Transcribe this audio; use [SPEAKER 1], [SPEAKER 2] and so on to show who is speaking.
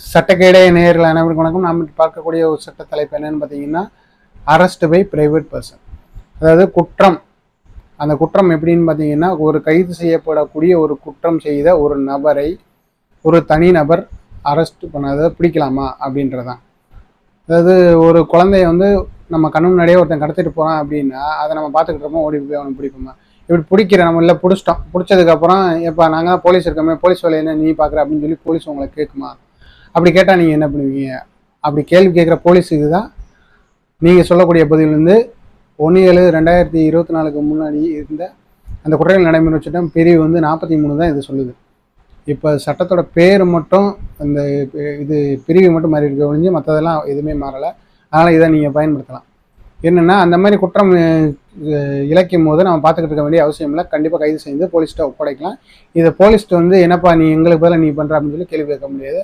[SPEAKER 1] சட்டக்கேடை நேயர்கள் அனைவருக்கும் வணக்கம். நாம் பார்க்கக்கூடிய ஒரு சட்ட தலைப்பு என்னன்னு பார்த்தீங்கன்னா, அரெஸ்ட் பை பிரைவேட் பர்சன். அதாவது குற்றம். அந்த குற்றம் எப்படின்னு பார்த்தீங்கன்னா, ஒரு கைது செய்யப்படக்கூடிய ஒரு குற்றம் செய்த ஒரு நபரை ஒரு தனிநபர் அரெஸ்ட் பண்ணாத பிடிக்கலாமா அப்படின்றதான். அதாவது ஒரு குழந்தைய வந்து நம்ம கண்ணு முன்னாடியே ஒருத்தன் கடத்திட்டு போகிறான் அப்படின்னா, அதை நம்ம பார்த்துக்கிட்டு இருப்போம், ஓடி போய் அவனை பிடிப்போமா? இப்படி பிடிக்கிற நம்ம இல்லை பிடிச்சிட்டோம். பிடிச்சதுக்கப்புறம் எப்போ நாங்கள் தான் போலீஸ் இருக்கோமே, போலீஸ் வேலை என்ன நீ பார்க்குற அப்படின்னு சொல்லி போலீஸ் உங்களை கேட்குமா? அப்படி கேட்டால் நீங்கள் என்ன பண்ணுவீங்க? அப்படி கேள்வி கேட்குற போலீஸுக்கு தான் நீங்கள் சொல்லக்கூடிய பதில் வந்து 1/7/2024 முன்னாடி இருந்த அந்த குற்றவியல் நடைமுறை சட்டம் பிரிவு வந்து 43 தான் இது சொல்லுது. இப்போ சட்டத்தோட பேர் மட்டும் அந்த இது பிரிவு மட்டும் மாறி இருக்க ஒழிஞ்சு மற்றதெல்லாம் எதுவுமே மாறலை. அதனால் இதை நீங்கள் பயன்படுத்தலாம். என்னென்னா, அந்த மாதிரி குற்றம் இழைக்கும் போது நம்ம பார்த்துக்கிட்டு இருக்க வேண்டிய அவசியம் இல்லை. கண்டிப்பாக கைது செய்து போலீஸ்கிட்ட ஒப்படைக்கலாம். இதை போலீஸ்கிட்ட வந்து என்னப்பா நீ எங்களுக்கு பதிலாக நீ பண்ணுற அப்படின்னு சொல்லி கேள்வி கேட்க முடியாது.